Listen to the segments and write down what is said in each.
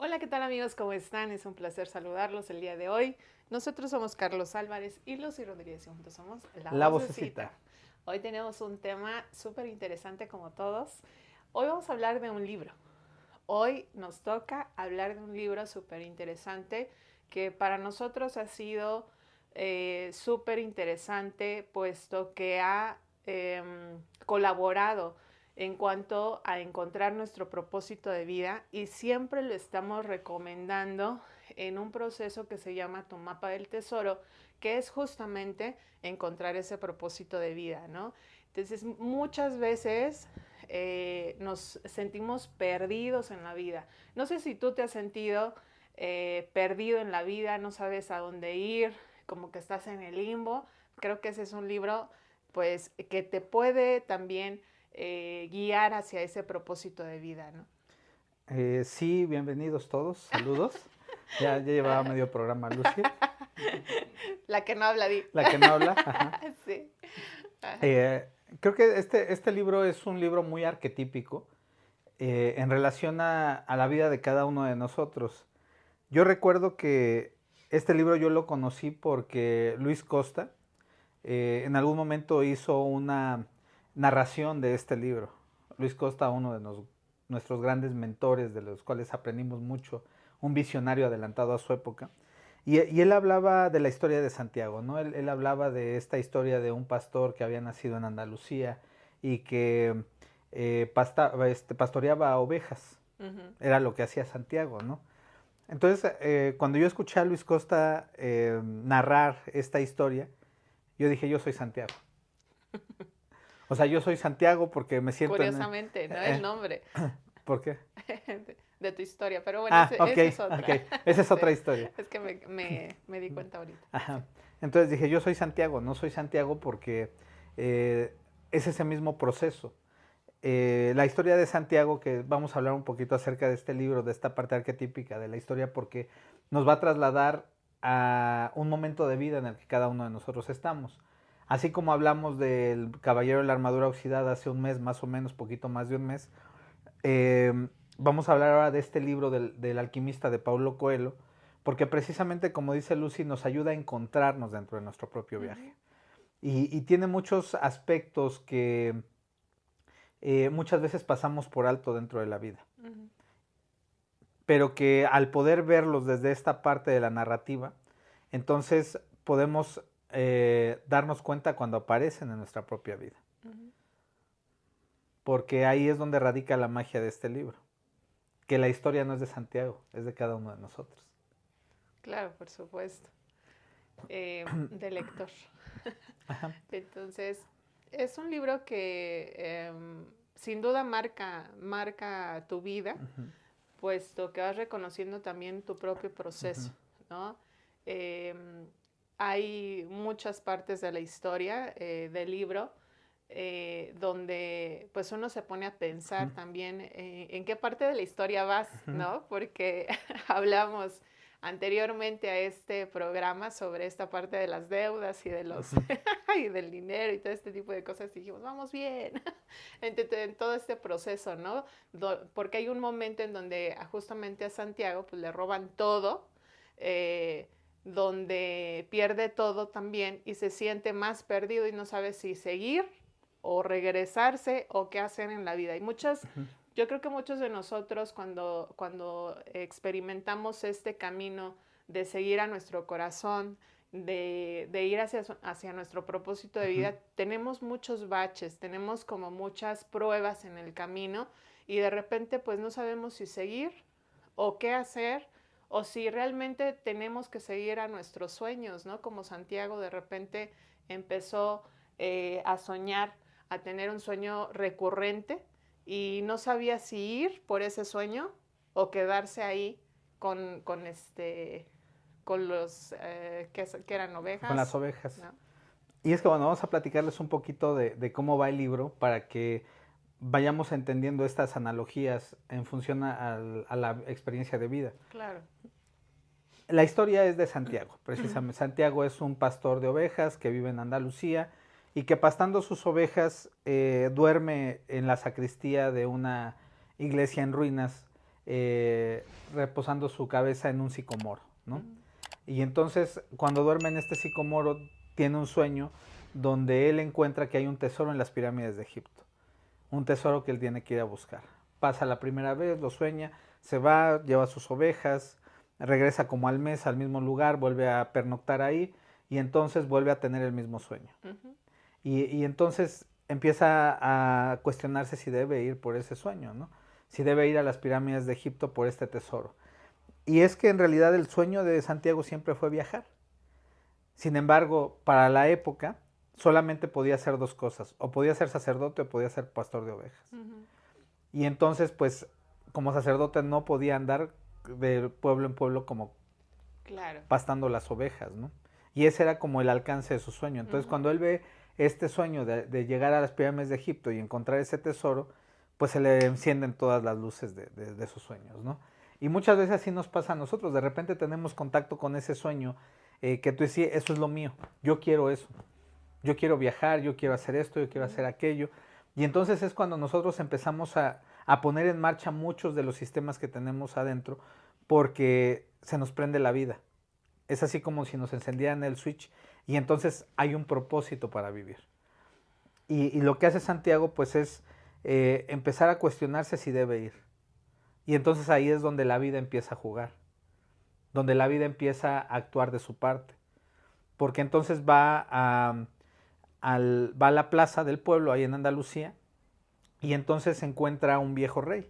Hola, ¿qué tal amigos? ¿Cómo están? Es un placer saludarlos el día de hoy. Nosotros somos Carlos Álvarez y Lucy Rodríguez y juntos somos La La Vocecita. vocecita. Hoy tenemos un tema súper interesante como todos. Hoy vamos a hablar de un libro. Hoy nos toca hablar de un libro súper interesante que para nosotros ha sido súper interesante puesto que ha colaborado en cuanto a encontrar nuestro propósito de vida y siempre lo estamos recomendando en un proceso que se llama Tu Mapa del Tesoro, que es justamente encontrar ese propósito de vida, ¿no? Entonces, muchas veces nos sentimos perdidos en la vida. No sé si tú te has sentido perdido en la vida, no sabes a dónde ir, como que estás en el limbo. Creo que ese es un libro, pues, que te puede también guiar hacia ese propósito de vida, ¿no? Sí, bienvenidos todos, saludos. Ya llevaba medio programa Lucy, La que no habla, di. la que no habla. Ajá. Sí. Ajá. Eh, Creo que este libro es un libro muy arquetípico en relación a la vida de cada uno de nosotros. Yo recuerdo que este libro yo lo conocí porque Luis Costa en algún momento hizo una narración de este libro. Luis Costa, uno de nuestros grandes mentores, de los cuales aprendimos mucho, un visionario adelantado a su época. Y él hablaba de la historia de Santiago, ¿no? Él hablaba de esta historia de un pastor que había nacido en Andalucía y que pastoreaba ovejas. Ujú. Era lo que hacía Santiago, ¿no? Entonces, cuando yo escuché a Luis Costa narrar esta historia, yo dije, yo soy Santiago. O sea, yo soy Santiago porque me siento en... Curiosamente, ¿no? El nombre ¿Por qué? de tu historia. Pero bueno, Ah, ok, esa es ok. otra. Esa es Sí. otra historia. Es que me di cuenta ahorita. Sí. Ajá. Entonces dije, yo soy Santiago, no soy Santiago porque eh, es ese mismo proceso. La historia de Santiago, que vamos a hablar un poquito acerca de este libro, de esta parte arquetípica de la historia, porque nos va a trasladar a un momento de vida en el que cada uno de nosotros estamos. Así como hablamos del Caballero de la Armadura Oxidada hace un mes, más o menos, poquito más de un mes, vamos a hablar ahora de este libro del alquimista de Paulo Coelho, porque precisamente, como dice Lucy, nos ayuda a encontrarnos dentro de nuestro propio Ujú. viaje. Y tiene muchos aspectos que muchas veces pasamos por alto dentro de la vida, Ujú. pero que al poder verlos desde esta parte de la narrativa, entonces podemos darnos cuenta cuando aparecen en nuestra propia vida, Ujú. porque ahí es donde radica la magia de este libro, que la historia no es de Santiago, es de cada uno de nosotros. Claro, por supuesto. De lector. Ajá. Entonces, es un libro que sin duda marca tu vida, Ujú, puesto que vas reconociendo también tu propio ujú, proceso, ¿no? Em, Hay muchas partes de la historia del libro donde pues uno se pone a ujú, pensar también en qué parte de la historia vas, ujú, ¿no? Porque hablamos anteriormente a este programa sobre esta parte de las deudas y de los ujú, y del dinero y todo este tipo de cosas y dijimos, vamos bien, en todo este proceso, ¿no? Porque hay un momento en donde justamente a Santiago pues le roban todo, eh, donde pierde todo también y se siente más perdido y no sabe si seguir o regresarse o qué hacer en la vida. Y ujú, yo creo que muchos de nosotros cuando experimentamos este camino de seguir a nuestro corazón, de ir hacia nuestro propósito de ujú. vida, tenemos muchos baches, tenemos como muchas pruebas en el camino y de repente pues no sabemos si seguir o qué hacer o si realmente tenemos que seguir a nuestros sueños, ¿no? Como Santiago de repente empezó a soñar, a tener un sueño recurrente y no sabía si ir por ese sueño o quedarse ahí con con los que eran Con las ovejas, ovejas. ¿no? Y es que bueno, vamos a platicarles un poquito de cómo va el libro para que vayamos entendiendo estas analogías en función a la experiencia de vida. Claro. La historia es de Santiago, precisamente. Santiago es un pastor de ovejas que vive en Andalucía y que pastando sus ovejas duerme en la sacristía de una iglesia en ruinas, reposando su cabeza en un sicomoro, ¿no? Ujú. Y entonces, cuando duerme en este sicomoro, tiene un sueño donde él encuentra que hay un tesoro en las pirámides de Egipto. Un tesoro que él tiene que ir a buscar. Pasa la primera vez, lo sueña, se va, lleva sus ovejas, regresa como al mes al mismo lugar, vuelve a pernoctar ahí y entonces vuelve a tener el mismo sueño. Ujú. Y entonces empieza a cuestionarse si debe ir por ese sueño, ¿no? Si debe ir a las pirámides de Egipto por este tesoro. Y es que en realidad el sueño de Santiago siempre fue viajar. Sin embargo, para la época solamente podía hacer dos cosas, o podía ser sacerdote o podía ser pastor de ovejas. Ujú. Y entonces, pues, como sacerdote no podía andar de pueblo en pueblo como Claro. pastando las ovejas, ¿no? Y ese era como el alcance de su sueño. Entonces, Ujú. cuando él ve este sueño de llegar a las pirámides de Egipto y encontrar ese tesoro, pues se le encienden todas las luces de sus sueños, ¿no? Y muchas veces así nos pasa a nosotros. De repente tenemos contacto con ese sueño que tú decís, eso es lo mío, yo quiero eso, yo quiero viajar, yo quiero hacer esto, yo quiero hacer Ujú. aquello. Y entonces es cuando nosotros empezamos a poner en marcha muchos de los sistemas que tenemos adentro porque se nos prende la vida. Es así como si nos encendieran el switch y entonces hay un propósito para vivir. Y lo que hace Santiago pues es empezar a cuestionarse si debe ir. Y entonces ahí es donde la vida empieza a jugar, donde la vida empieza a actuar de su parte. Porque entonces va a la plaza del pueblo ahí en Andalucía y entonces se encuentra un viejo rey.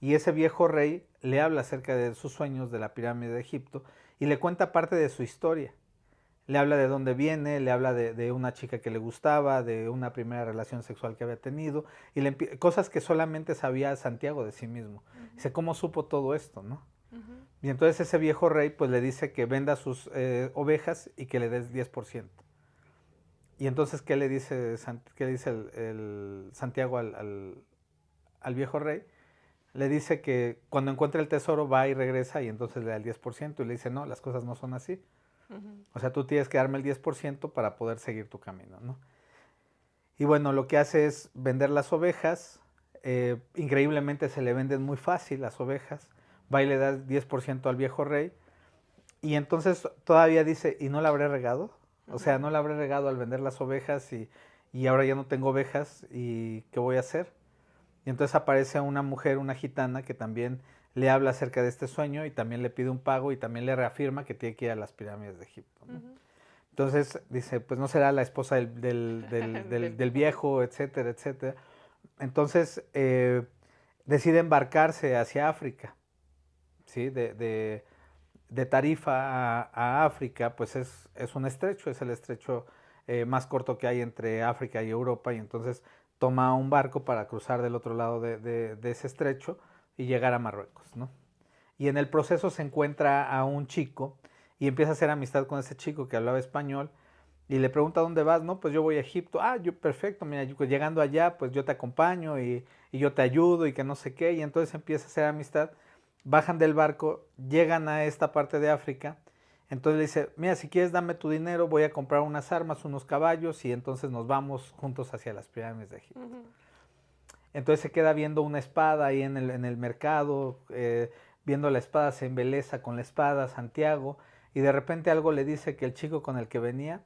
Y ese viejo rey le habla acerca de sus sueños de la pirámide de Egipto y le cuenta parte de su historia. Le habla de dónde viene, le habla de una chica que le gustaba, de una primera relación sexual que había tenido, y cosas que solamente sabía Santiago de sí mismo. Ujú. Dice, ¿cómo supo todo esto, no? Ujú. Y entonces ese viejo rey pues le dice que venda sus ovejas y que le des 10%. Y entonces, ¿qué le dice, qué le dice el Santiago al viejo rey? Le dice que cuando encuentre el tesoro va y regresa y entonces le da el 10% y le dice, no, las cosas no son así. Ujú. O sea, tú tienes que darme el 10% para poder seguir tu camino, ¿no? Y bueno, lo que hace es vender las ovejas. Increíblemente se le venden muy fácil las ovejas. Va y le da el 10% al viejo rey. Y entonces todavía dice, ¿y no la habré regado? O sea, Ujú. no la habré regado al vender las ovejas y ahora ya no tengo ovejas y ¿qué voy a hacer? Y entonces aparece una mujer, una gitana, que también le habla acerca de este sueño y también le pide un pago y también le reafirma que tiene que ir a las pirámides de Egipto, ¿no? Ujú. Entonces dice, pues no será la esposa Del del viejo rey. viejo, etcétera, etcétera. Entonces decide embarcarse hacia África, ¿sí? De Tarifa a África, pues es un estrecho, es el estrecho más corto que hay entre África y Europa, y entonces toma un barco para cruzar del otro lado de ese estrecho y llegar a Marruecos, ¿no? Y en el proceso se encuentra a un chico y empieza a hacer amistad con ese chico que hablaba español y le pregunta dónde vas, no, pues yo voy a Egipto, yo perfecto, mira, llegando allá, pues yo te acompaño y yo te ayudo y que no sé qué, y entonces empieza a hacer amistad, bajan del barco, llegan a esta parte de África, entonces le dice, mira, si quieres dame tu dinero, voy a comprar unas armas, unos caballos y entonces nos vamos juntos hacia las pirámides de Egipto. Ujú. Entonces se queda viendo una espada ahí en el mercado, viendo la espada, se embeleza con la espada, Santiago, y de repente algo le dice que el chico con el que venía,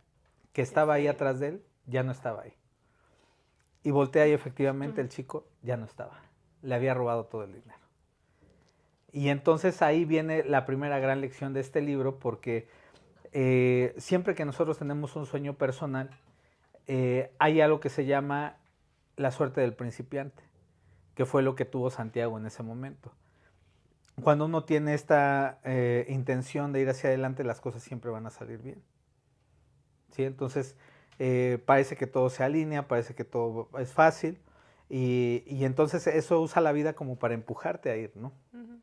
que Ya estaba se ahí había ido. atrás de él, ya no estaba ahí. Y voltea y efectivamente Ujú. el chico ya no estaba. Le había robado todo el dinero. Y entonces ahí viene la primera gran lección de este libro, porque siempre que nosotros tenemos un sueño personal, hay algo que se llama la suerte del principiante, que fue lo que tuvo Santiago en ese momento. Cuando uno tiene esta intención de ir hacia adelante, las cosas siempre van a salir bien. ¿Sí? Entonces, parece que todo se alinea, parece que todo es fácil, y entonces eso usa la vida como para empujarte a ir, ¿no? Ujú.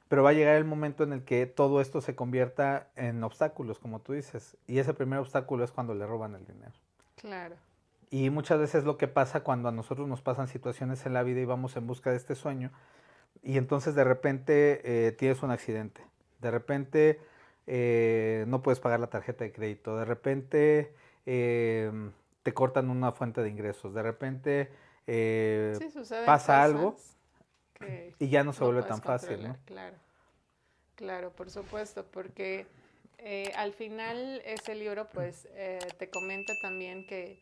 Pero va a llegar el momento en el que todo esto se convierta en obstáculos, como tú dices, y ese primer obstáculo es cuando le roban el dinero. Claro. Y muchas veces lo que pasa cuando a nosotros nos pasan situaciones en la vida y vamos en busca de este sueño, y entonces de repente tienes un accidente, de repente no puedes pagar la tarjeta de crédito, de repente eh, te cortan una fuente de ingresos, de repente Sí, suceden pasa algo cosas que y ya no se no vuelve puedes tan fácil, ¿no? controlar, claro. Claro, por supuesto, porque al final ese libro pues te comenta también que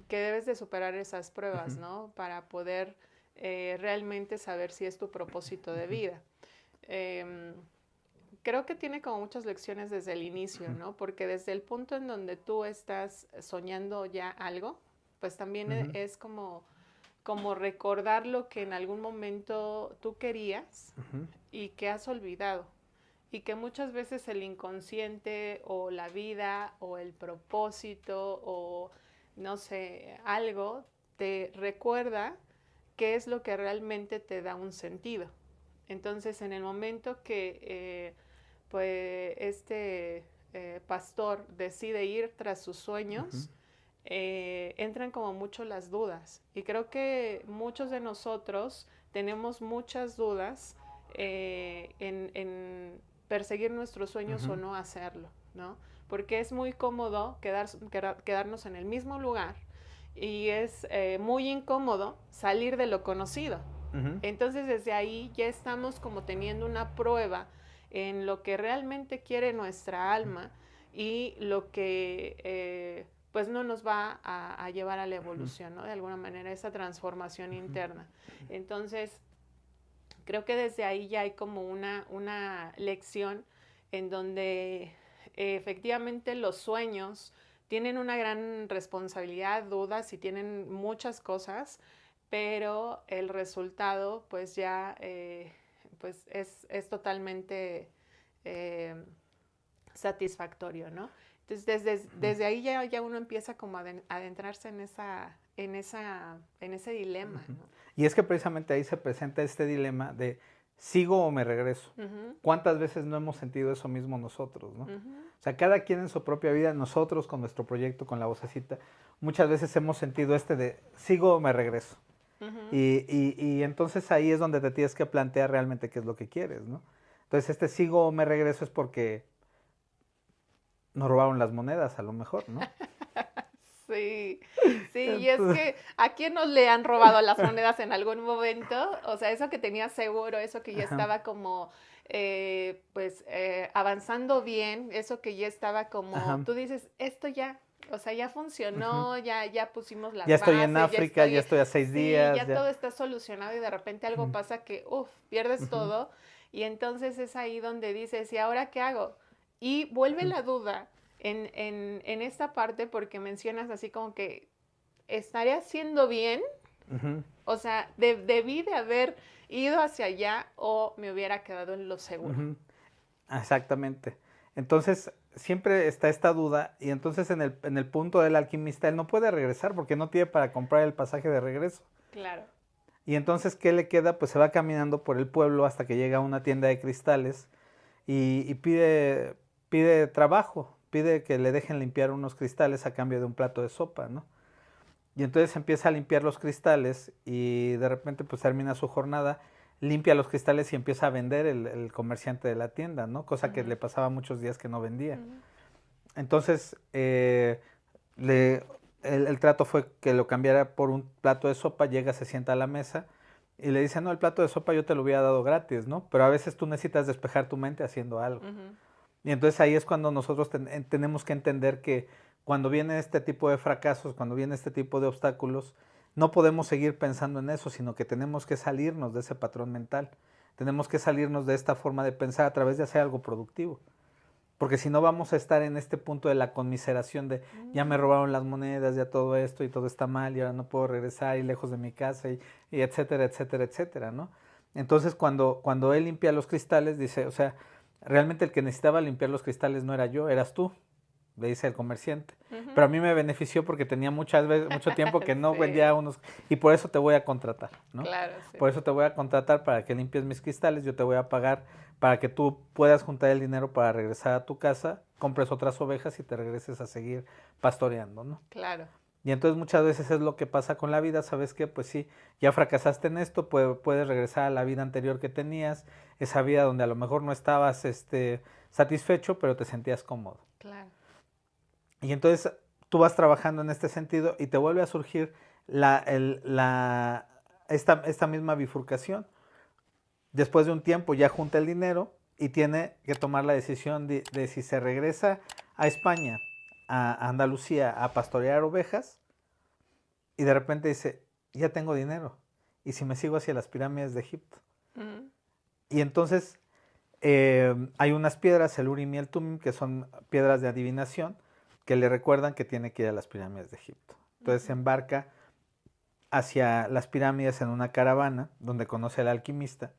debes de superar esas pruebas, Ujú, ¿no? Para poder realmente saber si es tu propósito de ujú, vida. Em, Creo que tiene como muchas lecciones desde el inicio, ujú, ¿no? Porque desde el punto en donde tú estás soñando ya algo, pues también ujú, es como recordar lo que en algún momento tú querías ujú, y que has olvidado. Y que muchas veces el inconsciente o la vida o el propósito o no sé, algo te recuerda qué es lo que realmente te da un sentido. Entonces, en el momento que pues pastor decide ir tras sus ujú, sueños, entran como mucho las dudas. Y creo que muchos de nosotros tenemos muchas dudas en perseguir nuestros sueños o ujú, no hacerlo, ¿no? Porque es muy cómodo quedarnos en el mismo lugar y es muy incómodo salir de lo conocido. ujú, Entonces desde ahí ya estamos como teniendo una prueba en lo que realmente quiere nuestra alma y lo que pues no nos va a llevar a la ujú, evolución, ¿no? De alguna manera, esa transformación interna. Entonces, creo que desde ahí ya hay como una lección en donde efectivamente los sueños tienen una gran responsabilidad, dudas y tienen muchas cosas, pero el resultado pues ya pues es totalmente eh, satisfactorio, ¿no? Entonces ujú. desde ahí ya uno empieza como a adentrarse en ese dilema, Ujú. ¿no? Y es que precisamente ahí se presenta este dilema de sigo o me regreso. Ujú, ¿Cuántas veces no hemos sentido eso mismo nosotros, no? ujú, O sea, cada quien en su propia vida, nosotros con nuestro proyecto, con la vocecita, muchas veces hemos sentido este de sigo o me regreso. ujú. Y entonces ahí es donde te tienes que plantear realmente qué es lo que quieres, ¿no? Entonces este sigo o me regreso es porque nos robaron las monedas, a lo mejor, ¿no? Sí, sí, y es Entonces, que ¿a quién nos le han robado las monedas en algún momento? O sea, eso que tenía seguro, eso que ya ajá, estaba como, pues, avanzando bien, eso que ya estaba como, ajá, tú dices, esto ya, o sea, ya ujú. funcionó, ya pusimos Ya las estoy en bases, ya África, ya estoy, estoy a 6 días, sí, ya ya. todo está solucionado y de repente algo Mm, pasa que, uff, pierdes ujú, todo y entonces es ahí donde dices, ¿y ahora qué hago? Y vuelve ujú, la duda en esta parte porque mencionas así como que estaré haciendo bien, ujú, o sea, debí de haber ido hacia allá o me hubiera quedado en lo seguro. ujú. Exactamente. Entonces, siempre está esta duda y entonces en el punto del alquimista, él no puede regresar porque no tiene para comprar el pasaje de regreso. Claro. Y entonces, ¿qué le queda? Pues se va caminando por el pueblo hasta que llega a una tienda de cristales y pide trabajo, pide que le dejen limpiar unos cristales a cambio de un plato de sopa, ¿no? Y entonces empieza a limpiar los cristales y de repente pues termina su jornada, limpia los cristales y empieza a vender el comerciante de la tienda, ¿no? Cosa que le Ujú, pasaba muchos días que no vendía. ujú, Entonces le, el trato fue que lo cambiara por un plato de sopa, llega, se sienta a la mesa y le dice, no, el plato de sopa yo te lo hubiera dado gratis, ¿no? Pero a veces tú necesitas despejar tu mente haciendo algo. ujú, Y entonces ahí es cuando nosotros tenemos que entender que cuando viene este tipo de fracasos, cuando viene este tipo de obstáculos, no podemos seguir pensando en eso, sino que tenemos que salirnos de ese patrón mental. Tenemos que salirnos de esta forma de pensar a través de hacer algo productivo. Porque si no vamos a estar en este punto de la conmiseración de ya me mm, robaron las monedas, ya todo esto y todo está mal y ahora no puedo regresar y lejos de mi casa y etcétera, etcétera, etcétera, ¿no? Entonces cuando él limpia los cristales, dice, o sea, realmente el que necesitaba limpiar los cristales no era yo, eras tú, le dice el comerciante. Pero ujú. a mí me benefició porque tenía muchas veces, mucho tiempo que no vendía Sí, unos y por eso te voy a contratar, ¿no? claro, sí. Por eso te voy a contratar para que limpies mis cristales, yo te voy a pagar para que tú puedas juntar el dinero para regresar a tu casa, compres otras ovejas y te regreses a seguir pastoreando, ¿no? Claro. Y entonces muchas veces es lo que pasa con la vida, ¿sabes qué? Pues sí, ya fracasaste en esto, puedes regresar a la vida anterior que tenías, esa vida donde a lo mejor no estabas satisfecho, pero te sentías cómodo. Claro. Y entonces tú vas trabajando en este sentido y te vuelve a surgir esta misma bifurcación. Después de un tiempo ya junta el dinero y tiene que tomar la decisión de si se regresa a España, a Andalucía, a pastorear ovejas, y de repente dice, ya tengo dinero, y si me sigo hacia las pirámides de Egipto. Mm. Y entonces hay unas piedras, el Urim y el Tumim, que son piedras de adivinación, que le recuerdan que tiene que ir a las pirámides de Egipto. Entonces se embarca hacia las pirámides en una caravana, donde conoce al alquimista,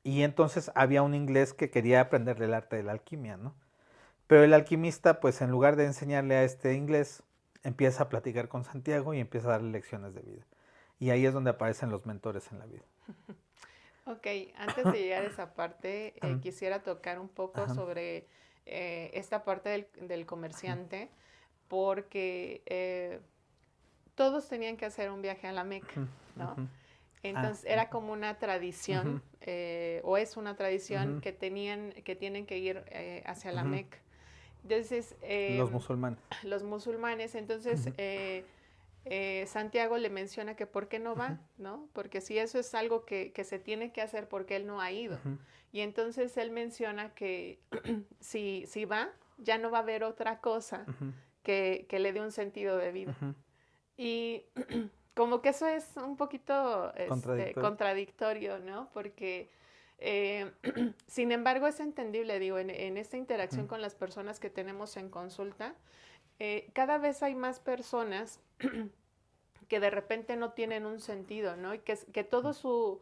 y entonces había un inglés que quería aprenderle el arte de la alquimia, ¿no? Pero el alquimista, pues en lugar de enseñarle a este inglés, empieza a platicar con Santiago y empieza a darle lecciones de vida. Y ahí es donde aparecen los mentores en la vida. Ok, antes de llegar a esa parte, Ujú, quisiera tocar un poco ajá, sobre esta parte del ajá, comerciante, porque todos tenían que hacer un viaje a la Meca, ujú, ¿no? ujú. Ah, Entonces era como una ujú, tradición, o es una tradición ujú, que tienen que ir hacia la ujú. Meca. Entonces, Los musulmanes. los musulmanes, entonces Ujú, Santiago le menciona que por qué no ujú, va, ¿no? Porque si eso es algo que se tiene que hacer, porque él no ha ido. ujú, Y entonces él menciona que si va, ya no va a haber otra cosa ujú, que le dé un sentido de vida. ujú. Y como que eso es un poquito Contradictorio. contradictorio, ¿no? Porque, eh, sin embargo, es entendible, digo, en esta interacción Ujú, con las personas que tenemos en consulta, cada vez hay más personas que de repente no tienen un sentido, ¿no? Y que toda su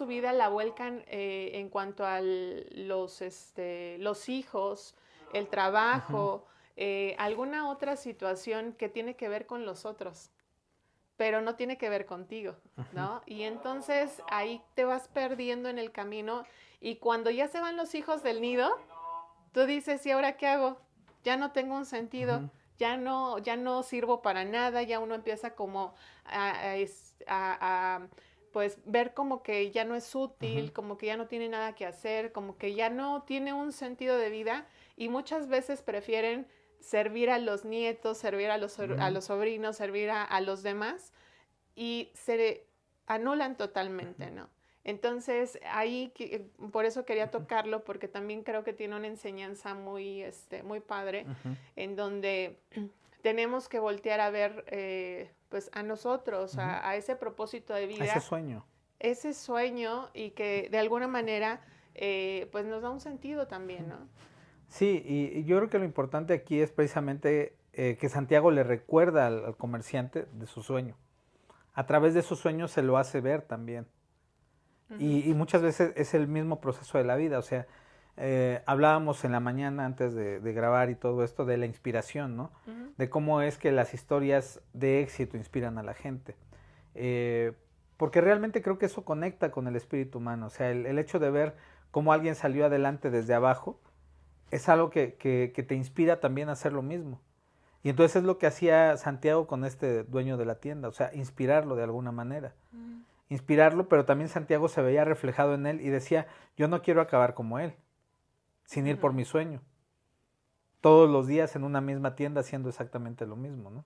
vida la vuelcan en cuanto a los hijos, el ujú, trabajo, alguna otra situación que tiene que ver con los otros, pero no tiene que ver contigo, ujú, ¿no? Y entonces ahí te vas perdiendo en el camino y cuando ya se van los hijos del nido, tú dices, ¿y ahora qué hago? Ya no tengo un sentido, ujú, ya no sirvo para nada, ya uno empieza como a, pues ver como que ya no es ujú, útil, como que ya no tiene nada que hacer, como que ya no tiene un sentido de vida y muchas veces prefieren servir a los nietos, servir a ujú, los sobrinos, servir a los demás y se anulan ujú, totalmente, ¿no? Entonces, ahí, por eso quería ujú, tocarlo, porque también creo que tiene una enseñanza muy, muy padre, ujú, en donde tenemos que voltear a ver, pues, a nosotros, ujú. a ese propósito de Ese vida, sueño. ese sueño, y que de alguna manera, pues, nos da un sentido también, Ujú. ¿no? Sí, y yo creo que lo importante aquí es precisamente que Santiago le recuerda al comerciante de su sueño. A través de su sueño se lo hace ver también. Ujú, Y muchas veces es el mismo proceso de la vida. O sea, hablábamos en la mañana antes de grabar y todo esto de la inspiración, ¿no? ujú, De cómo es que las historias de éxito inspiran a la gente. Eh, Porque realmente creo que eso conecta con el espíritu humano. O sea, el hecho de ver cómo alguien salió adelante desde abajo es algo que te inspira también a hacer lo mismo. Y entonces es lo que hacía Santiago con este dueño de la tienda, o sea, inspirarlo de alguna manera. ujú, Inspirarlo, pero también Santiago se veía reflejado en él y decía, yo no quiero acabar como él, sin ir por ujú. mi sueño. Todos los días en una misma tienda haciendo exactamente lo mismo, ¿no?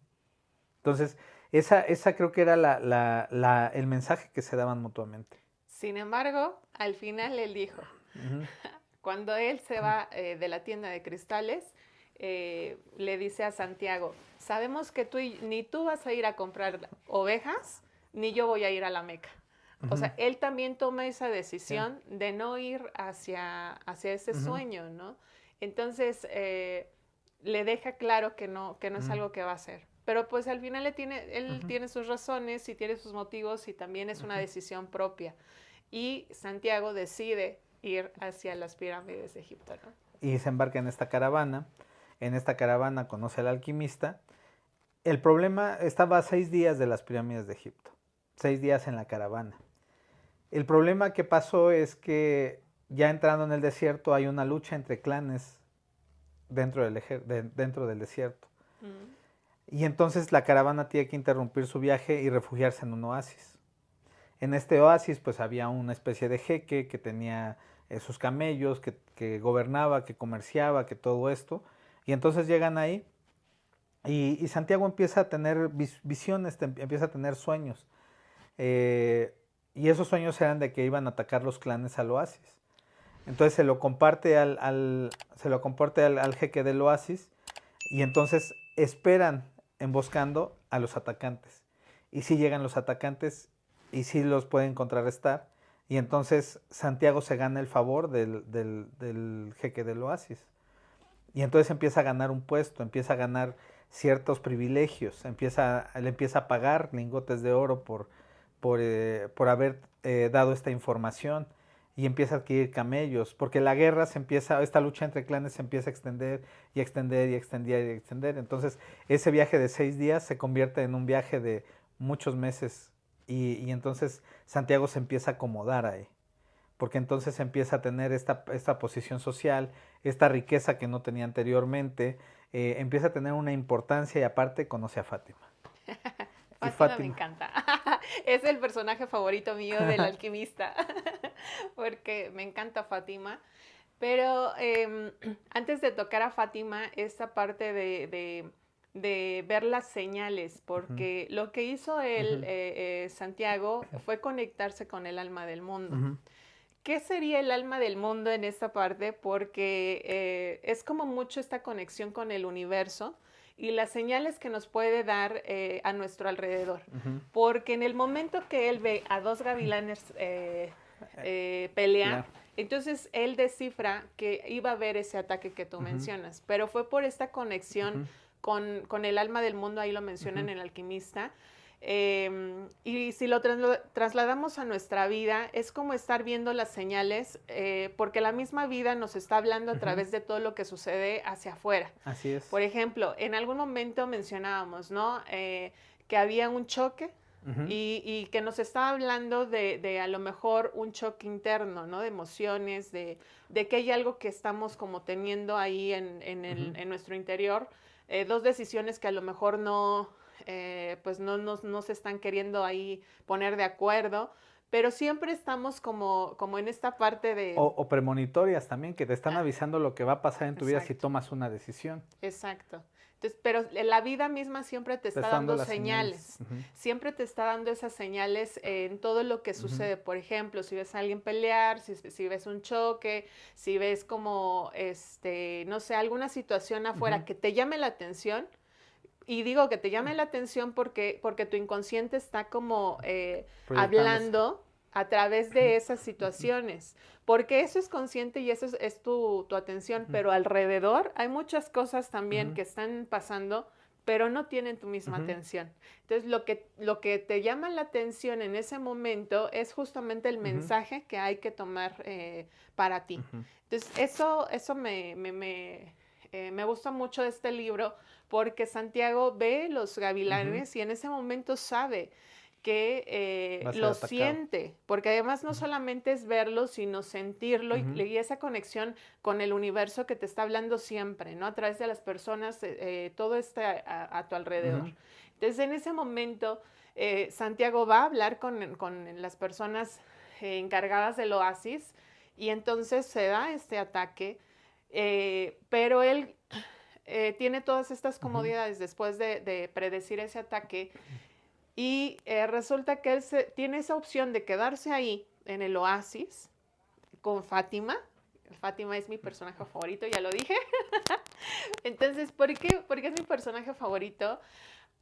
Entonces, esa creo que era el mensaje que se daban mutuamente. Sin embargo, al final él dijo, Ujú, cuando él se va de la tienda de cristales, le dice a Santiago, sabemos que ni tú vas a ir a comprar ovejas, ni yo voy a ir a la Meca. O ujú, sea, él también toma esa sí, decisión de no ir hacia ese ujú, sueño, ¿no? Entonces, le deja claro que no es ujú, algo que va a hacer. Pero pues al final él ujú, tiene sus razones y tiene sus motivos y también es una ujú. decisión propia. Y Santiago decide ir hacia las pirámides de Egipto, ¿no? Y se embarca en esta caravana. En esta caravana conoce al alquimista. El problema estaba a 6 días de las pirámides de Egipto. 6 días en la caravana. El problema que pasó es que ya entrando en el desierto hay una lucha entre clanes dentro del desierto. Mm, Y entonces la caravana tiene que interrumpir su viaje y refugiarse en un oasis. En este oasis pues había una especie de jeque que tenía sus camellos, que gobernaba, que comerciaba, que todo esto. Y entonces llegan ahí y Santiago empieza a tener visiones, empieza a tener sueños. Eh, y esos sueños eran de que iban a atacar los clanes al oasis. Entonces se lo comparte al jeque del oasis y entonces esperan emboscando a los atacantes. Y sí llegan los atacantes y sí los pueden contrarrestar. Y entonces Santiago se gana el favor del jeque del oasis. Y entonces empieza a ganar un puesto, empieza a ganar ciertos privilegios, le empieza a pagar lingotes de oro por haber dado esta información y empieza a adquirir camellos, porque la guerra esta lucha entre clanes se empieza a extender y extender y extender y extender. Entonces ese viaje de 6 días se convierte en un viaje de muchos meses y entonces Santiago se empieza a acomodar ahí, porque entonces empieza a tener esta posición social, esta riqueza que no tenía anteriormente, empieza a tener una importancia y aparte conoce a Fátima. Fátima me encanta. Es el personaje favorito mío del alquimista, porque me encanta Fátima. Pero antes de tocar a Fátima, esta parte de ver las señales, porque lo que hizo él, Santiago, fue conectarse con el alma del mundo. ¿Qué sería el alma del mundo en esta parte? Porque es como mucho esta conexión con el universo y las señales que nos puede dar a nuestro alrededor. Porque en el momento que él ve a dos gavilanes pelear, entonces él descifra que iba a haber ese ataque que tú mencionas, pero fue por esta conexión con el alma del mundo, ahí lo mencionan en El Alquimista. Y si lo trasladamos a nuestra vida, es como estar viendo las señales, porque la misma vida nos está hablando a través de todo lo que sucede hacia afuera. Así es. Por ejemplo, en algún momento mencionábamos, ¿no? Que había un choque y que nos estaba hablando de a lo mejor un choque interno, ¿no? De emociones, de que hay algo que estamos como teniendo ahí en nuestro interior, dos decisiones que a lo mejor pues no se están queriendo ahí poner de acuerdo, pero siempre estamos como en esta parte de... O premonitorias también, que te están avisando lo que va a pasar en tu vida si tomas una decisión. Exacto. Entonces, pero la vida misma siempre te está dando señales. Siempre te está dando esas señales en todo lo que sucede. Por ejemplo, si ves a alguien pelear, si ves un choque, si ves como, no sé, alguna situación afuera que te llame la atención. Y digo que te llame la atención porque tu inconsciente está como hablando a través de esas situaciones, porque eso es consciente y eso es tu atención, pero alrededor hay muchas cosas también que están pasando, pero no tienen tu misma atención. Entonces, lo que te llama la atención en ese momento es justamente el mensaje que hay que tomar para ti. Entonces, eso me gusta mucho de este libro, porque Santiago ve los gavilanes y en ese momento sabe que lo siente, porque además no solamente es verlo, sino sentirlo y esa conexión con el universo que te está hablando siempre, ¿no? A través de las personas, todo está a tu alrededor. Entonces, en ese momento, Santiago va a hablar con las personas encargadas del oasis y entonces se da este ataque, pero él tiene todas estas comodidades después de predecir ese ataque y resulta que él tiene esa opción de quedarse ahí en el oasis con Fátima. Fátima es mi personaje favorito, ya lo dije. Entonces, ¿por qué es mi personaje favorito?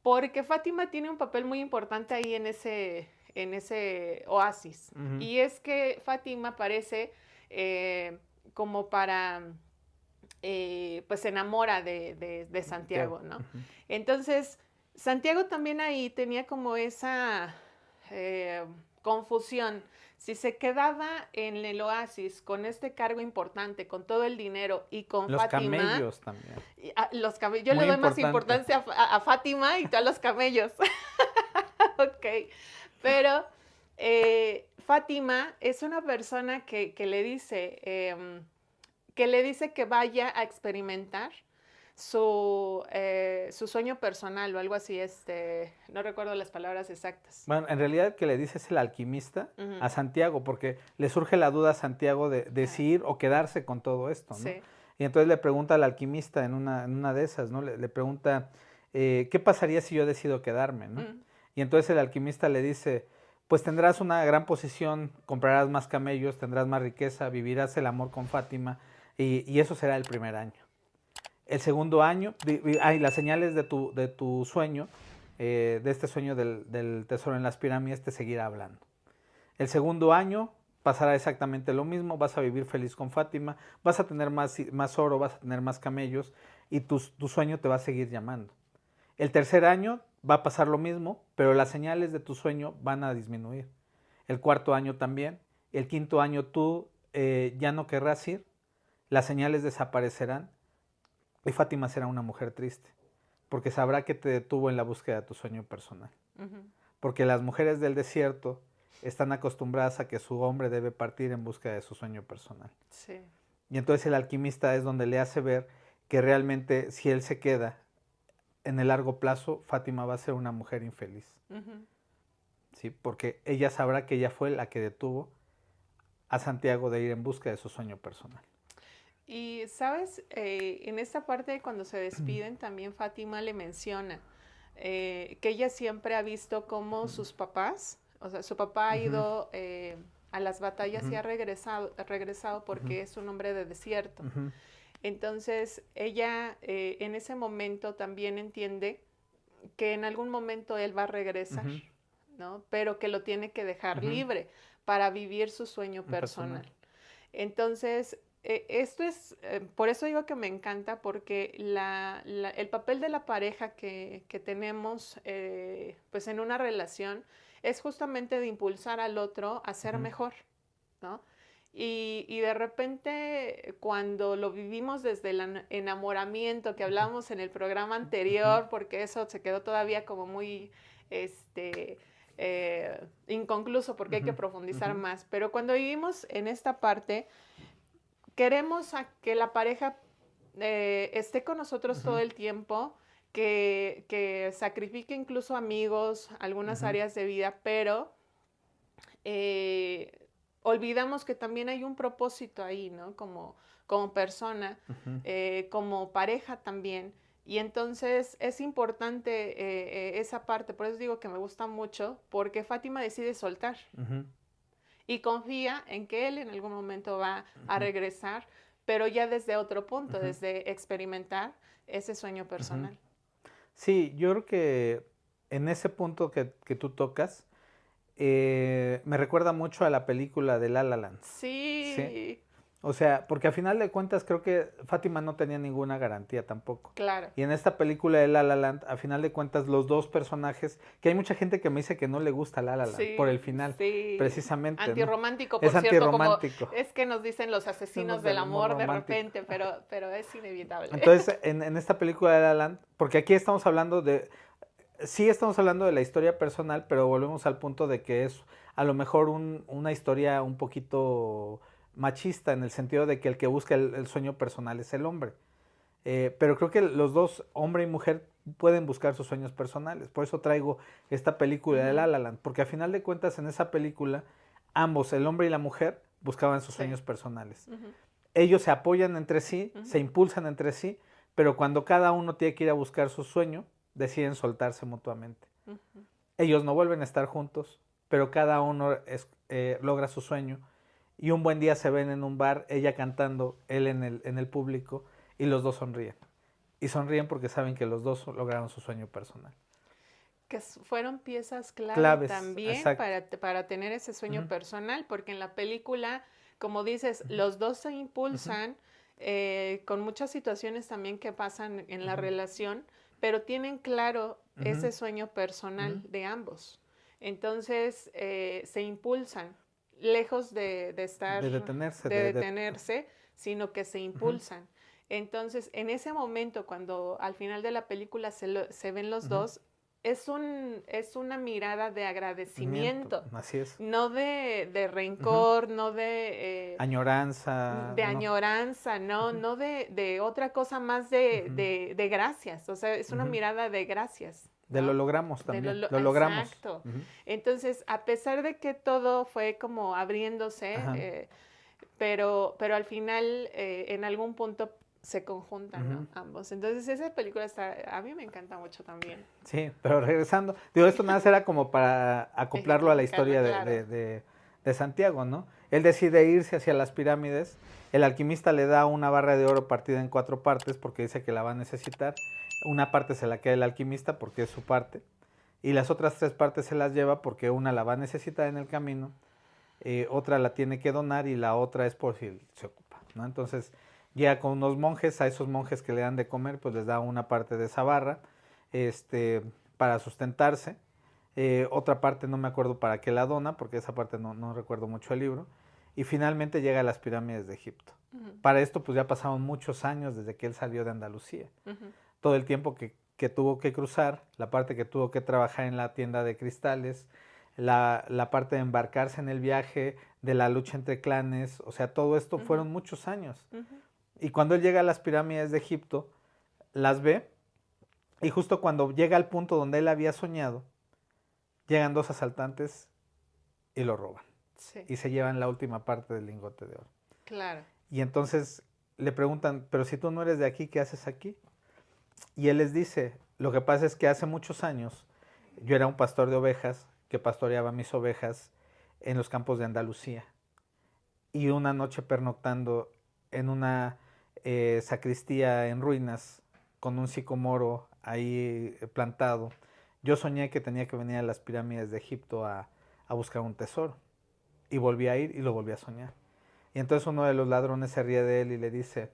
Porque Fátima tiene un papel muy importante ahí en ese oasis. Y es que Fátima aparece como para... pues se enamora de Santiago, ¿no? Entonces, Santiago también ahí tenía como esa confusión. Si se quedaba en el oasis con este cargo importante, con todo el dinero y con Fátima... Los camellos también. Los camellos. Yo le doy más importancia a Fátima y tú a los camellos. Ok. Pero Fátima es una persona que le dice... que vaya a experimentar su sueño personal o algo así, no recuerdo las palabras exactas. Bueno, en realidad el que le dice es el alquimista a Santiago, porque le surge la duda a Santiago de si ir o quedarse con todo esto, ¿no? Sí. Y entonces le pregunta al alquimista en una de esas, ¿no? Le pregunta, ¿qué pasaría si yo decido quedarme, ¿no? Y entonces el alquimista le dice, pues tendrás una gran posición, comprarás más camellos, tendrás más riqueza, vivirás el amor con Fátima y eso será el primer año. El segundo año, las señales de tu sueño, de este sueño del tesoro en las pirámides, te seguirá hablando. El segundo año pasará exactamente lo mismo, vas a vivir feliz con Fátima, vas a tener más oro, vas a tener más camellos y tu sueño te va a seguir llamando. El tercer año va a pasar lo mismo, pero las señales de tu sueño van a disminuir. El cuarto año también. El quinto año tú ya no querrás ir, las señales desaparecerán y Fátima será una mujer triste, porque sabrá que te detuvo en la búsqueda de tu sueño personal. Porque las mujeres del desierto están acostumbradas a que su hombre debe partir en búsqueda de su sueño personal. Sí. Y entonces el alquimista es donde le hace ver que realmente si él se queda en el largo plazo, Fátima va a ser una mujer infeliz. ¿Sí? Porque ella sabrá que ella fue la que detuvo a Santiago de ir en busca de su sueño personal. Y, ¿sabes? En esta parte cuando se despiden, también Fátima le menciona que ella siempre ha visto cómo sus papás, o sea, su papá ha ido a las batallas y ha regresado porque es un hombre de desierto. Entonces, ella en ese momento también entiende que en algún momento él va a regresar, ¿no? Pero que lo tiene que dejar libre para vivir su sueño personal. Entonces, esto es, por eso digo que me encanta, porque el papel de la pareja que tenemos pues en una relación es justamente de impulsar al otro a ser mejor, ¿no? Y de repente, cuando lo vivimos desde el enamoramiento que hablábamos en el programa anterior, porque eso se quedó todavía como muy inconcluso, porque hay que profundizar más, pero cuando vivimos en esta parte, queremos a que la pareja esté con nosotros todo el tiempo, que sacrifique incluso amigos, algunas áreas de vida, pero olvidamos que también hay un propósito ahí, ¿no? Como persona, como pareja también. Y entonces es importante esa parte, por eso digo que me gusta mucho, porque Fátima decide soltar. Y confía en que él en algún momento va a regresar, pero ya desde otro punto, desde experimentar ese sueño personal. Sí, yo creo que en ese punto que tú tocas, me recuerda mucho a la película de La La Land. Sí. O sea, porque a final de cuentas creo que Fátima no tenía ninguna garantía tampoco. Claro. Y en esta película de La La Land, a final de cuentas los dos personajes, que hay mucha gente que me dice que no le gusta La La Land por el final, precisamente. Antirromántico, ¿no? por cierto, antirromántico. Como es que nos dicen los asesinos del amor de repente, pero es inevitable. Entonces, en esta película de La La Land, porque aquí estamos hablando sí estamos hablando de la historia personal, pero volvemos al punto de que es a lo mejor una historia un poquito machista, en el sentido de que el que busca el sueño personal es el hombre. Pero creo que los dos, hombre y mujer, pueden buscar sus sueños personales. Por eso traigo esta película de La La Land, porque a final de cuentas en esa película ambos, el hombre y la mujer, buscaban sus sueños personales. Ellos se apoyan entre sí, se impulsan entre sí, pero cuando cada uno tiene que ir a buscar su sueño, deciden soltarse mutuamente. Ellos no vuelven a estar juntos, pero cada uno logra su sueño. Y un buen día se ven en un bar, ella cantando, él en el público, y los dos sonríen. Y sonríen porque saben que los dos lograron su sueño personal. Que fueron piezas claves también para tener ese sueño personal, porque en la película, como dices, los dos se impulsan con muchas situaciones también que pasan en la relación, pero tienen claro ese sueño personal de ambos. Entonces, se impulsan, lejos de estar... De detenerse. De detenerse, sino que se impulsan. Entonces, en ese momento, cuando al final de la película se ven los dos, es una mirada de agradecimiento. Así es. No de rencor, no de... añoranza. De añoranza, no de otra cosa más de gracias. O sea, es una mirada de gracias. De lo logramos también. Lo logramos. Exacto. Entonces, a pesar de que todo fue como abriéndose, pero al final, en algún punto se conjuntan, ¿no? Ambos. Entonces esa película a mí me encanta mucho también. Sí, pero regresando, digo, esto nada más era como para acoplarlo a la historia Claro. de Santiago, ¿no? Él decide irse hacia las pirámides, el alquimista le da una barra de oro partida en 4 partes porque dice que la va a necesitar, una parte se la queda el alquimista porque es su parte, y las otras 3 partes se las lleva porque una la va a necesitar en el camino, otra la tiene que donar y la otra es por si se ocupa, ¿no? Entonces llega con unos monjes, a esos monjes que le dan de comer, pues les da una parte de esa barra, para sustentarse. Otra parte no me acuerdo para qué la dona, porque esa parte no recuerdo mucho el libro. Y finalmente llega a las pirámides de Egipto. Para esto pues ya pasaron muchos años desde que él salió de Andalucía. Todo el tiempo que tuvo que cruzar, la parte que tuvo que trabajar en la tienda de cristales, la parte de embarcarse en el viaje, de la lucha entre clanes, o sea, todo esto fueron muchos años. Y cuando él llega a las pirámides de Egipto, las ve, y justo cuando llega al punto donde él había soñado, llegan 2 asaltantes y lo roban. Sí. Y se llevan la última parte del lingote de oro. Claro. Y entonces le preguntan, pero si tú no eres de aquí, ¿qué haces aquí? Y él les dice, lo que pasa es que hace muchos años yo era un pastor de ovejas que pastoreaba mis ovejas en los campos de Andalucía. Y una noche pernoctando en una sacristía en ruinas, con un sicomoro ahí plantado, yo soñé que tenía que venir a las pirámides de Egipto a buscar un tesoro. Y volví a ir y lo volví a soñar. Y entonces uno de los ladrones se ríe de él y le dice,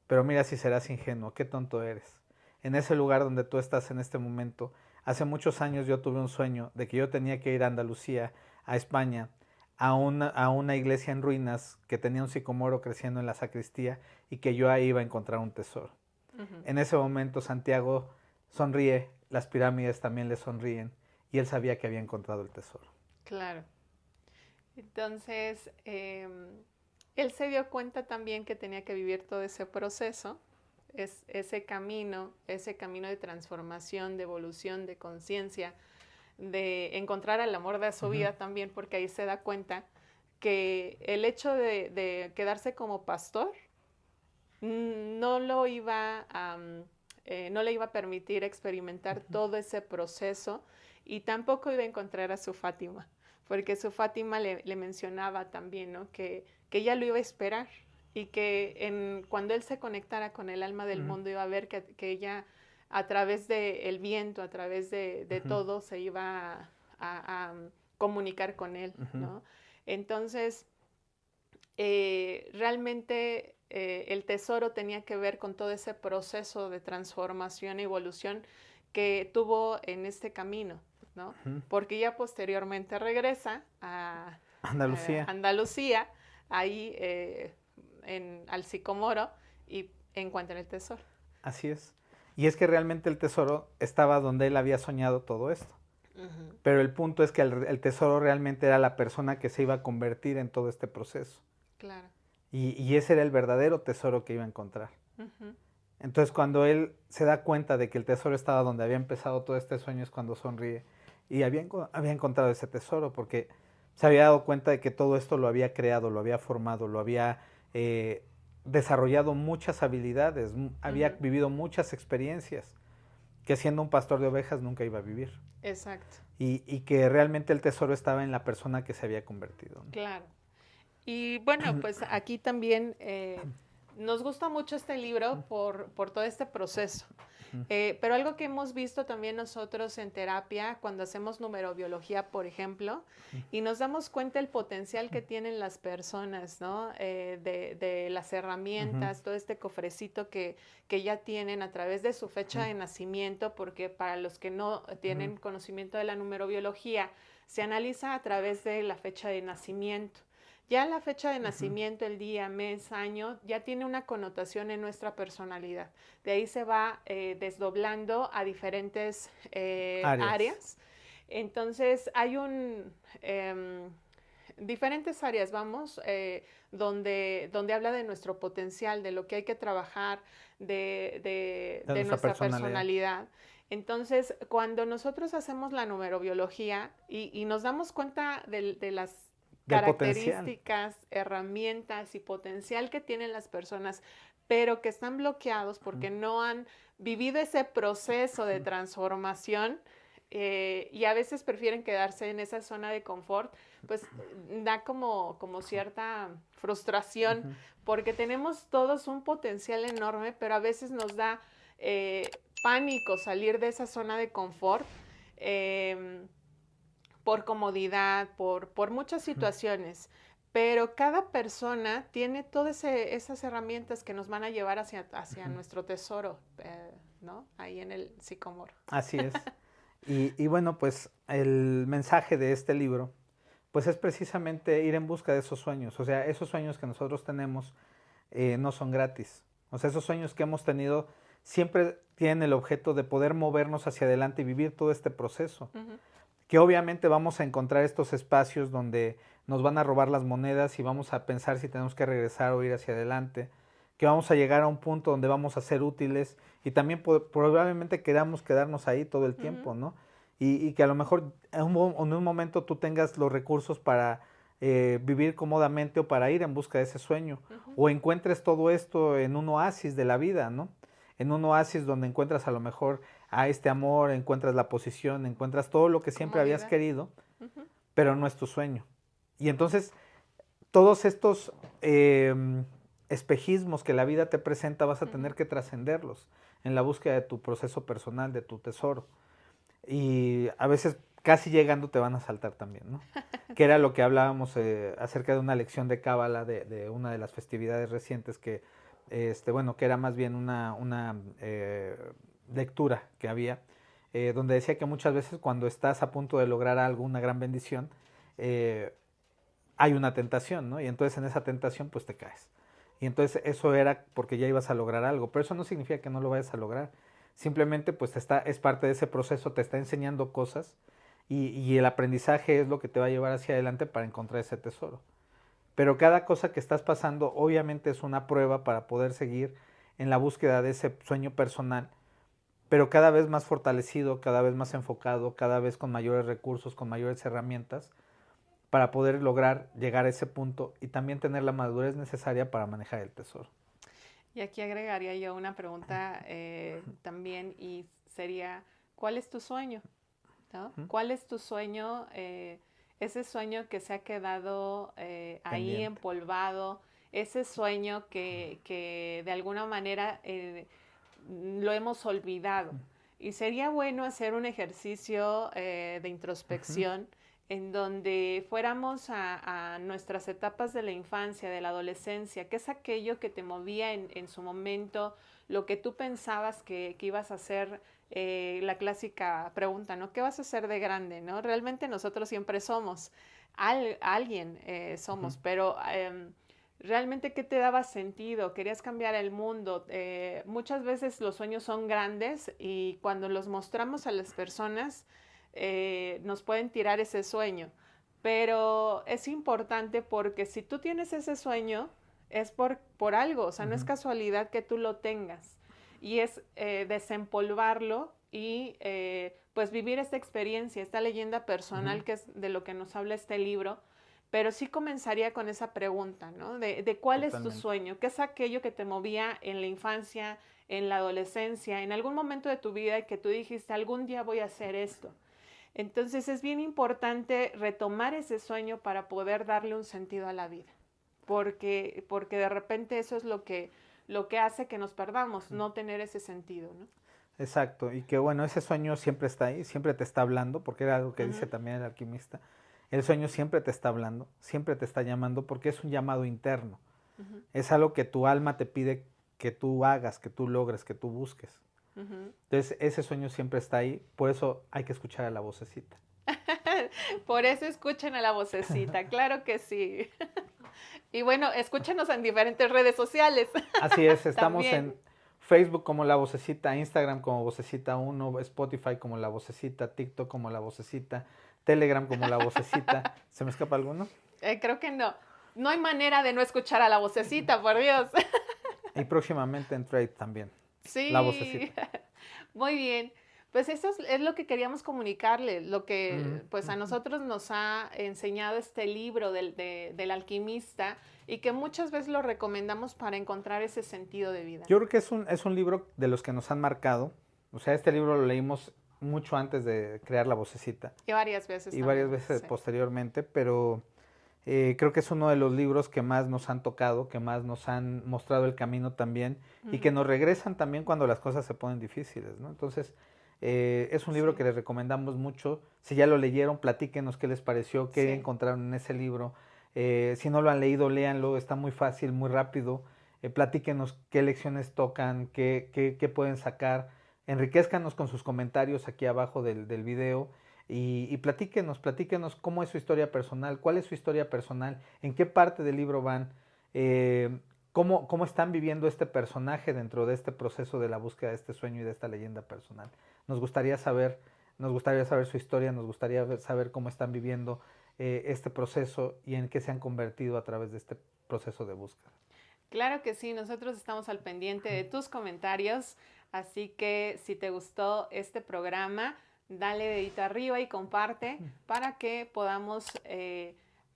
pero mira si serás ingenuo, qué tonto eres. En ese lugar donde tú estás en este momento, hace muchos años yo tuve un sueño de que yo tenía que ir a Andalucía, a España, a una iglesia en ruinas que tenía un sicomoro creciendo en la sacristía y que yo ahí iba a encontrar un tesoro. En ese momento Santiago sonríe, las pirámides también le sonríen y él sabía que había encontrado el tesoro. Claro. Entonces, él se dio cuenta también que tenía que vivir todo ese proceso, ese camino de transformación, de evolución, de conciencia, de encontrar el amor de su vida también, porque ahí se da cuenta que el hecho de quedarse como pastor no lo iba a, no le iba a permitir experimentar todo ese proceso y tampoco iba a encontrar a su Fátima, porque su Fátima le mencionaba también, ¿no? Que ella lo iba a esperar y que cuando él se conectara con el alma del mundo iba a ver que ella a través del viento, a través de todo, se iba a comunicar con él, ¿no? Entonces, realmente el tesoro tenía que ver con todo ese proceso de transformación y evolución que tuvo en este camino, ¿no? Porque ya posteriormente regresa a Andalucía, ahí al Sicomoro, y encuentra el tesoro. Así es. Y es que realmente el tesoro estaba donde él había soñado todo esto. Pero el punto es que el tesoro realmente era la persona que se iba a convertir en todo este proceso. Claro. Y ese era el verdadero tesoro que iba a encontrar. Entonces cuando él se da cuenta de que el tesoro estaba donde había empezado todo este sueño es cuando sonríe. Y había encontrado ese tesoro porque se había dado cuenta de que todo esto lo había creado, lo había formado, lo había desarrollado muchas habilidades, había vivido muchas experiencias que siendo un pastor de ovejas nunca iba a vivir. Exacto. Y que realmente el tesoro estaba en la persona que se había convertido, ¿no? Claro. Y bueno, pues aquí también nos gusta mucho este libro por todo este proceso. Pero algo que hemos visto también nosotros en terapia, cuando hacemos numerobiología, por ejemplo, y nos damos cuenta el potencial que tienen las personas, ¿no? De las herramientas, todo este cofrecito que ya tienen a través de su fecha de nacimiento, porque para los que no tienen conocimiento de la numerobiología, se analiza a través de la fecha de nacimiento. Ya la fecha de nacimiento, el día, mes, año, ya tiene una connotación en nuestra personalidad. De ahí se va desdoblando a diferentes áreas. Entonces, hay diferentes áreas, vamos, donde habla de nuestro potencial, de lo que hay que trabajar, de nuestra personalidad. Entonces, cuando nosotros hacemos la numerobiología y nos damos cuenta de las del potencial. características, herramientas y potencial que tienen las personas, pero que están bloqueados porque no han vivido ese proceso de transformación y a veces prefieren quedarse en esa zona de confort, pues da como cierta frustración porque tenemos todos un potencial enorme, pero a veces nos da pánico salir de esa zona de confort por comodidad, por muchas situaciones. Pero cada persona tiene todas esas herramientas que nos van a llevar hacia nuestro tesoro, ¿no? Ahí en el sicómoro. Así es. Y bueno, pues el mensaje de este libro, pues es precisamente ir en busca de esos sueños. O sea, esos sueños que nosotros tenemos no son gratis. O sea, esos sueños que hemos tenido siempre tienen el objeto de poder movernos hacia adelante y vivir todo este proceso. Que obviamente vamos a encontrar estos espacios donde nos van a robar las monedas y vamos a pensar si tenemos que regresar o ir hacia adelante, que vamos a llegar a un punto donde vamos a ser útiles y también probablemente queramos quedarnos ahí todo el tiempo, ¿no? Y que a lo mejor en un momento tú tengas los recursos para vivir cómodamente o para ir en busca de ese sueño, o encuentres todo esto en un oasis de la vida, ¿no? En un oasis donde encuentras a lo mejor a este amor, encuentras la posición, encuentras todo lo que siempre habías querido, pero no es tu sueño. Y entonces todos estos espejismos que la vida te presenta vas a tener que trascenderlos en la búsqueda de tu proceso personal, de tu tesoro. Y a veces casi llegando te van a saltar también, ¿no? Que era lo que hablábamos acerca de una lección de Cábala de una de las festividades recientes que, bueno, que era más bien una lectura que había, donde decía que muchas veces cuando estás a punto de lograr algo, una gran bendición, hay una tentación, ¿no? Y entonces en esa tentación pues te caes. Y entonces eso era porque ya ibas a lograr algo, pero eso no significa que no lo vayas a lograr. Simplemente pues es parte de ese proceso, te está enseñando cosas y el aprendizaje es lo que te va a llevar hacia adelante para encontrar ese tesoro. Pero cada cosa que estás pasando obviamente es una prueba para poder seguir en la búsqueda de ese sueño personal, pero cada vez más fortalecido, cada vez más enfocado, cada vez con mayores recursos, con mayores herramientas, para poder lograr llegar a ese punto y también tener la madurez necesaria para manejar el tesoro. Y aquí agregaría yo una pregunta también y sería, ¿cuál es tu sueño? ¿No? ¿Cuál es tu sueño? Ese sueño que se ha quedado ahí empolvado, ese sueño que de alguna manera lo hemos olvidado. Y sería bueno hacer un ejercicio de introspección en donde fuéramos a nuestras etapas de la infancia, de la adolescencia, qué es aquello que te movía en su momento, lo que tú pensabas que ibas a hacer, la clásica pregunta, ¿no? ¿Qué vas a hacer de grande? ¿No? Realmente nosotros siempre somos, alguien somos, pero realmente ¿qué te daba sentido? ¿Querías cambiar el mundo? Muchas veces los sueños son grandes y cuando los mostramos a las personas, nos pueden tirar ese sueño, pero es importante porque si tú tienes ese sueño es por algo, o sea, no es casualidad que tú lo tengas y es desempolvarlo y pues vivir esta experiencia, esta leyenda personal que es de lo que nos habla este libro, pero sí comenzaría con esa pregunta, ¿no? De cuál es tu sueño, qué es aquello que te movía en la infancia, en la adolescencia, en algún momento de tu vida que tú dijiste, algún día voy a hacer esto. Entonces es bien importante retomar ese sueño para poder darle un sentido a la vida, porque de repente eso es lo que hace que nos perdamos, no tener ese sentido, ¿no? Exacto, y que bueno, ese sueño siempre está ahí, siempre te está hablando, porque era algo que dice también el alquimista, el sueño siempre te está hablando, siempre te está llamando, porque es un llamado interno, es algo que tu alma te pide que tú hagas, que tú logres, que tú busques. Entonces ese sueño siempre está ahí, por eso hay que escuchar a la vocecita. Por eso escuchen a la vocecita, claro que sí. Y bueno, escúchenos en diferentes redes sociales. Así es, estamos en Facebook como La Vocecita, Instagram como Vocecita1, Spotify como La Vocecita, TikTok como La Vocecita, Telegram como La Vocecita. ¿Se me escapa alguno? Creo que no. No hay manera de no escuchar a la vocecita, por Dios. Y próximamente en Trade también. Sí. La Vocecita. Muy bien. Pues eso es lo que queríamos comunicarle, lo que Ujú, pues a ujú. nosotros nos ha enseñado este libro del alquimista y que muchas veces lo recomendamos para encontrar ese sentido de vida. Yo creo que es un libro de los que nos han marcado. O sea, este libro lo leímos mucho antes de crear La Vocecita Y varias veces y varias también, veces sí. posteriormente, pero creo que es uno de los libros que más nos han tocado, que más nos han mostrado el camino también y que Ujú, nos regresan también cuando las cosas se ponen difíciles, ¿no? Entonces, es un libro sí. que les recomendamos mucho. Si ya lo leyeron, platíquenos qué les pareció, qué Sí. encontraron en ese libro. Si no lo han leído, léanlo, está muy fácil, muy rápido. Platíquenos qué lecciones tocan, qué pueden sacar. Enriquezcanos con sus comentarios aquí abajo del video y platíquenos cómo es su historia personal, cuál es su historia personal, en qué parte del libro van, eh, cómo están viviendo este personaje dentro de este proceso de la búsqueda de este sueño y de esta leyenda personal. Nos gustaría saber, nos gustaría saber su historia, nos gustaría saber cómo están viviendo este proceso y en qué se han convertido a través de este proceso de búsqueda. Claro que sí, nosotros estamos al pendiente de tus comentarios, así que si te gustó este programa, dale dedito arriba y comparte para que podamos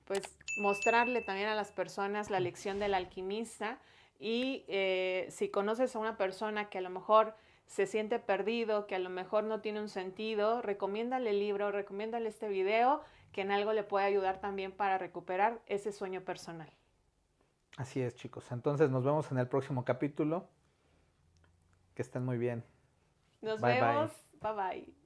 pues mostrarle también a las personas la lección del alquimista y si conoces a una persona que a lo mejor se siente perdido, que a lo mejor no tiene un sentido, recomiéndale el libro, recomiéndale este video que en algo le puede ayudar también para recuperar ese sueño personal. Así es, chicos. Entonces nos vemos en el próximo capítulo. Que estén muy bien. Nos Bye bye. vemos. Bye bye.